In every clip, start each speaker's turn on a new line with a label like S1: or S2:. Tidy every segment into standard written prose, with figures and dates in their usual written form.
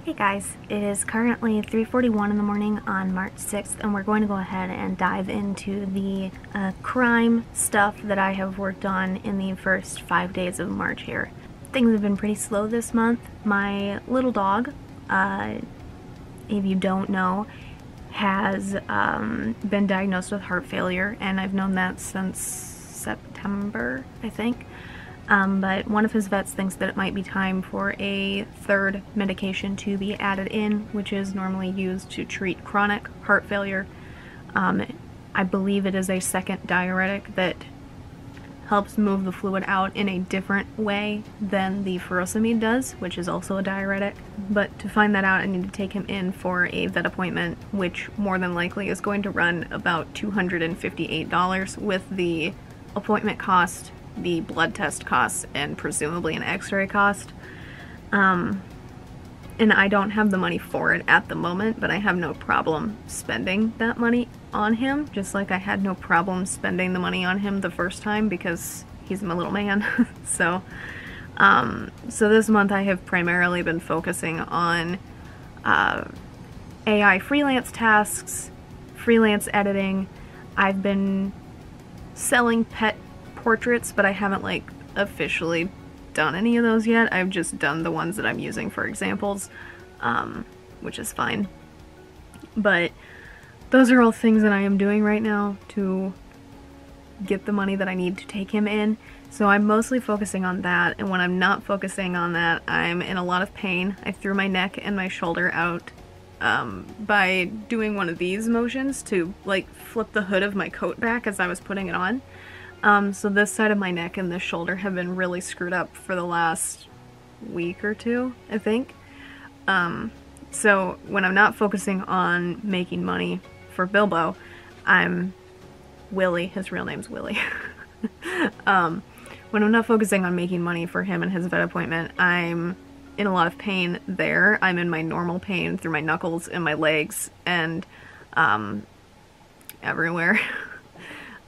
S1: Hey guys, it is currently 3:41 in the morning on March 6th, and we're going to go ahead and dive into the crime stuff that I have worked on in the first 5 days of March here. Things have been pretty slow this month. My little dog, if you don't know, has been diagnosed with heart failure, and I've known that since September, I think. But one of his vets thinks that it might be time for a third medication to be added in, which is normally used to treat chronic heart failure. I believe it is a second diuretic that helps move the fluid out in a different way than the furosemide does, which is also a diuretic. But to find that out, I need to take him in for a vet appointment, which more than likely is going to run about $258 with the appointment cost, the blood test costs, and presumably an x-ray cost. And I don't have the money for it at the moment, but I have no problem spending that money on him, just like I had no problem spending the money on him the first time because he's my little man. So this month I have primarily been focusing on AI freelance tasks, freelance editing. I've been selling pet portraits, but I haven't like officially done any of those yet. I've just done the ones that I'm using for examples, which is fine. But those are all things that I am doing right now to get the money that I need to take him in. So I'm mostly focusing on that, and when I'm not focusing on that, I'm in a lot of pain. I threw my neck and my shoulder out by doing one of these motions to like flip the hood of my coat back as I was putting it on. So this side of my neck and this shoulder have been really screwed up for the last week or two, I think. So when I'm not focusing on making money for Bilbo, Willie, his real name's Willie. When I'm not focusing on making money for him and his vet appointment, I'm in a lot of pain there. I'm in my normal pain through my knuckles and my legs and everywhere.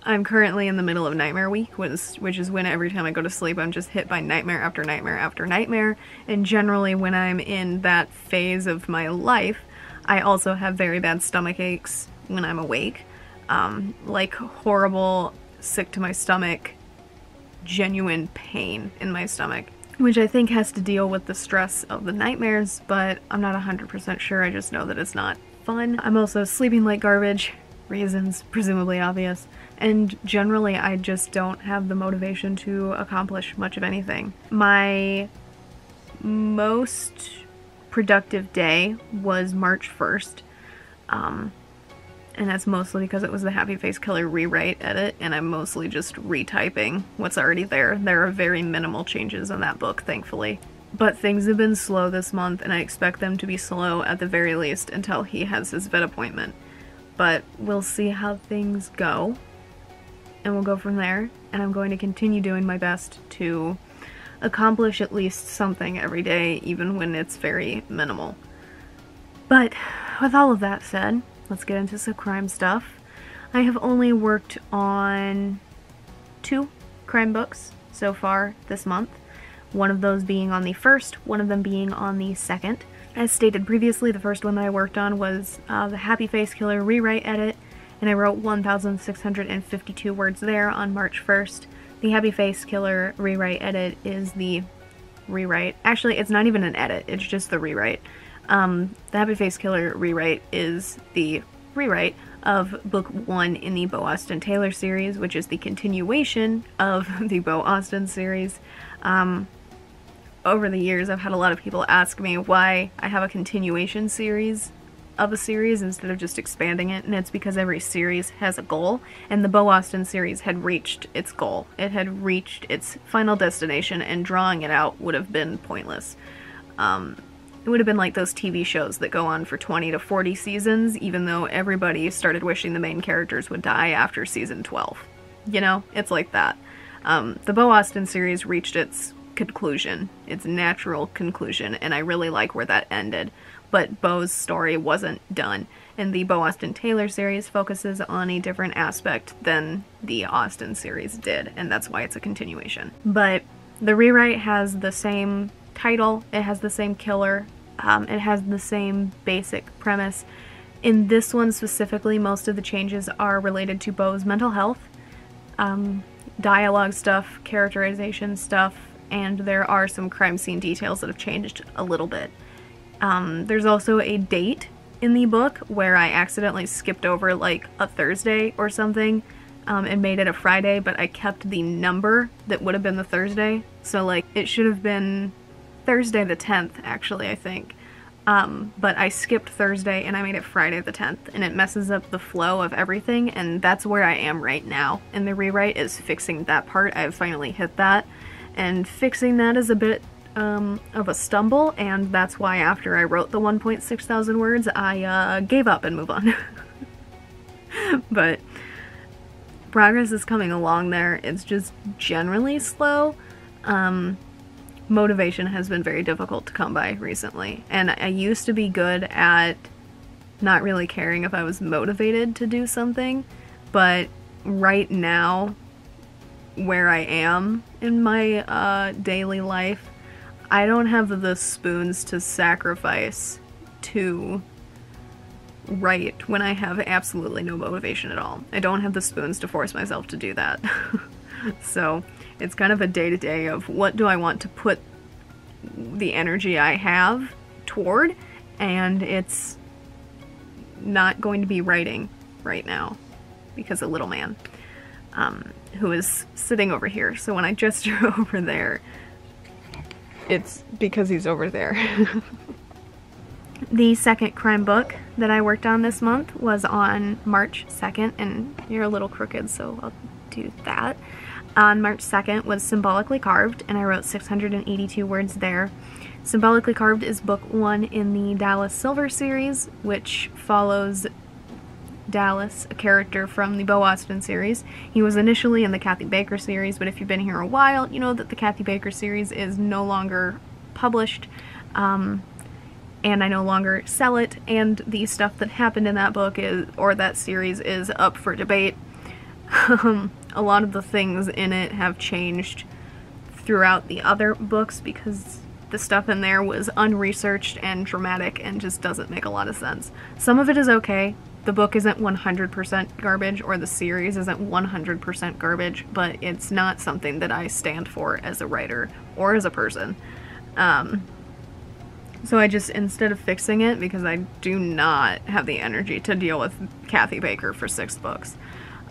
S1: I'm currently in the middle of nightmare week, which is when every time I go to sleep I'm just hit by nightmare after nightmare after nightmare, and generally when I'm in that phase of my life, I also have very bad stomach aches when I'm awake. Like horrible, sick to my stomach, genuine pain in my stomach, which I think has to deal with the stress of the nightmares, but I'm not 100% sure. I just know that it's not fun. I'm also sleeping like garbage, reasons presumably obvious. And generally, I just don't have the motivation to accomplish much of anything. My most productive day was March 1st. And that's mostly because it was the Happy Face Killer rewrite edit, and I'm mostly just retyping what's already there. There are very minimal changes in that book, thankfully. But things have been slow this month, and I expect them to be slow at the very least until he has his vet appointment. But we'll see how things go, and we'll go from there, and I'm going to continue doing my best to accomplish at least something every day, even when it's very minimal. But with all of that said, let's get into some crime stuff. I have only worked on 2 crime books so far this month, one of those being on the 1st, one of them being on the 2nd. As stated previously, the first one that I worked on was the Happy Face Killer rewrite edit, and I wrote 1,652 words there on March 1st. The Happy Face Killer rewrite edit is the rewrite. Actually, it's not even an edit, it's just the rewrite. The Happy Face Killer rewrite is the rewrite of book 1 in the Bo Austen-Taylor series, which is the continuation of the Bo Austen series. Over the years, I've had a lot of people ask me why I have a continuation series of a series instead of just expanding it, and it's because every series has a goal, and the Bo Austen series had reached its goal. It had reached its final destination, and drawing it out would have been pointless. It would have been like those TV shows that go on for 20 to 40 seasons, even though everybody started wishing the main characters would die after season 12. You know, it's like that. The Bo Austen series reached its conclusion, its natural conclusion, and I really like where that ended. But Bo's story wasn't done, and the Bo Austen-Taylor series focuses on a different aspect than the Austen series did, and that's why it's a continuation. But the rewrite has the same title, it has the same killer, It has the same basic premise. In this one specifically, most of the changes are related to Bo's mental health, dialogue stuff, characterization stuff, and there are some crime scene details that have changed a little bit. There's also a date in the book where I accidentally skipped over like a Thursday or something and made it a Friday, but I kept the number that would have been the Thursday. So like it should have been Thursday the 10th actually, I think. But I skipped Thursday and I made it Friday the 10th, and it messes up the flow of everything, and that's where I am right now in the rewrite, is fixing that part. I've finally hit that, and fixing that is a bit of a stumble, and that's why after I wrote the 1.6 thousand words, I gave up and moved on. But progress is coming along there. It's just generally slow. Motivation has been very difficult to come by recently, and I used to be good at not really caring if I was motivated to do something, but right now, where I am in my daily life, I don't have the spoons to sacrifice to write when I have absolutely no motivation at all. I don't have the spoons to force myself to do that. So it's kind of a day-to-day of what do I want to put the energy I have toward, and it's not going to be writing right now because of little man, who is sitting over here. So when I gesture over there, it's because he's over there. The second crime book that I worked on this month was on March 2nd, and you're a little crooked, so I'll do that. On March 2nd was Symbolically Carved, and I wrote 682 words there. Symbolically Carved is book 1 in the Dallas Silver series, which follows Dallas, a character from the Bo Austen series. He was initially in the Kathy Baker series, but if you've been here a while, you know that the Kathy Baker series is no longer published, and I no longer sell it, and the stuff that happened in that book or that series is up for debate. A lot of the things in it have changed throughout the other books because the stuff in there was unresearched and dramatic and just doesn't make a lot of sense. Some of it is okay. The book isn't 100% garbage, or the series isn't 100% garbage, but it's not something that I stand for as a writer or as a person. So I just, instead of fixing it, because I do not have the energy to deal with Kathy Baker for 6 books,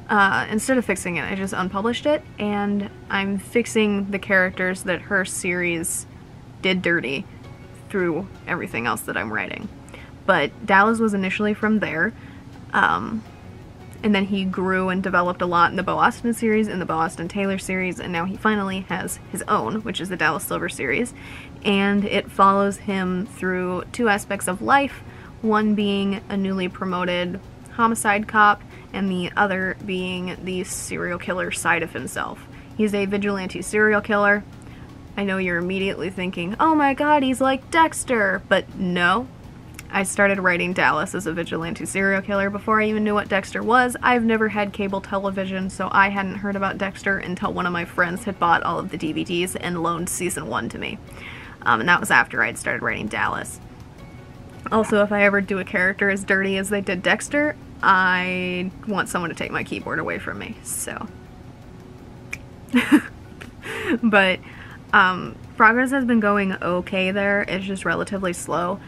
S1: instead of fixing it, I just unpublished it, and I'm fixing the characters that her series did dirty through everything else that I'm writing. But Dallas was initially from there, and then he grew and developed a lot in the Bo Austen series, in the Bo Austen-Taylor series, and now he finally has his own, which is the Dallas Silver series, and it follows him through 2 aspects of life, one being a newly promoted homicide cop, and the other being the serial killer side of himself. He's a vigilante serial killer. I know you're immediately thinking, oh my god, he's like Dexter, but no. I started writing Dallas as a vigilante serial killer before I even knew what Dexter was. I've never had cable television, so I hadn't heard about Dexter until one of my friends had bought all of the DVDs and loaned season 1 to me. And that was after I'd started writing Dallas. Also, if I ever do a character as dirty as they did Dexter, I want someone to take my keyboard away from me, so. But, progress has been going okay there. It's just relatively slow.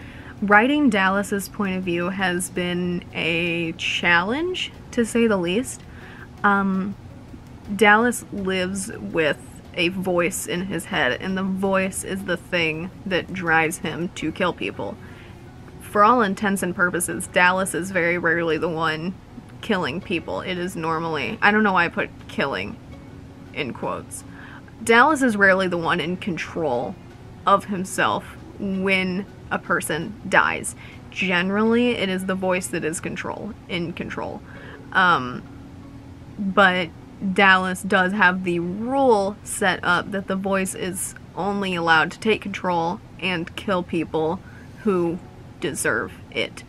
S1: Writing Dallas's point of view has been a challenge, to say the least. Dallas lives with a voice in his head, and the voice is the thing that drives him to kill people. For all intents and purposes, Dallas is very rarely the one killing people. It is normally, I don't know why I put killing in quotes. Dallas is rarely the one in control of himself when a person dies. Generally, it is the voice that is in control. But Dallas does have the rule set up that the voice is only allowed to take control and kill people who deserve it.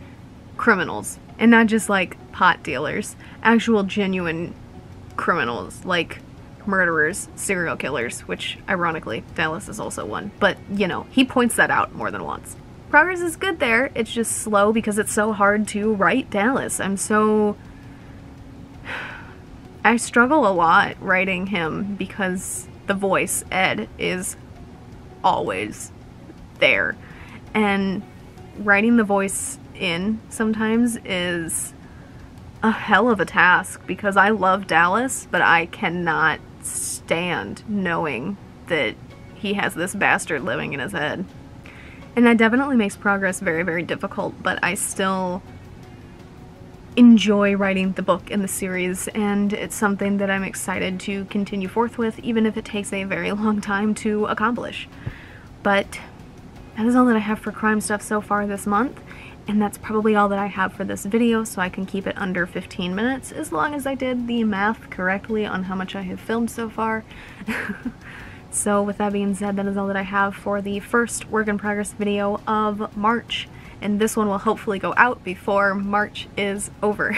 S1: Criminals. And not just like pot dealers. Actual genuine criminals, like murderers, serial killers, which ironically Dallas is also one. But, you know, he points that out more than once. progress is good there. It's just slow because it's so hard to write Dallas. I struggle a lot writing him because the voice, Ed, is always there. And writing the voice in sometimes is a hell of a task because I love Dallas, but I cannot stand knowing that he has this bastard living in his head. And that definitely makes progress very, very difficult, but I still enjoy writing the book and the series, and it's something that I'm excited to continue forth with, even if it takes a very long time to accomplish. But that is all that I have for crime stuff so far this month, and that's probably all that I have for this video, so I can keep it under 15 minutes, as long as I did the math correctly on how much I have filmed so far. So with that being said, that is all that I have for the first work in progress video of March. And this one will hopefully go out before March is over.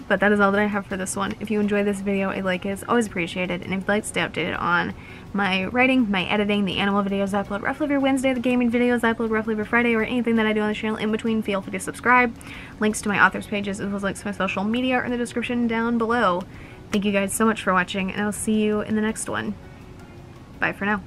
S1: But that is all that I have for this one. If you enjoyed this video, a like is always appreciated. And if you'd like to stay updated on my writing, my editing, the animal videos I upload roughly every Wednesday, the gaming videos I upload roughly every Friday, or anything that I do on the channel in between, feel free to subscribe. Links to my authors pages as well as links to my social media are in the description down below. Thank you guys so much for watching, and I'll see you in the next one. Bye for now.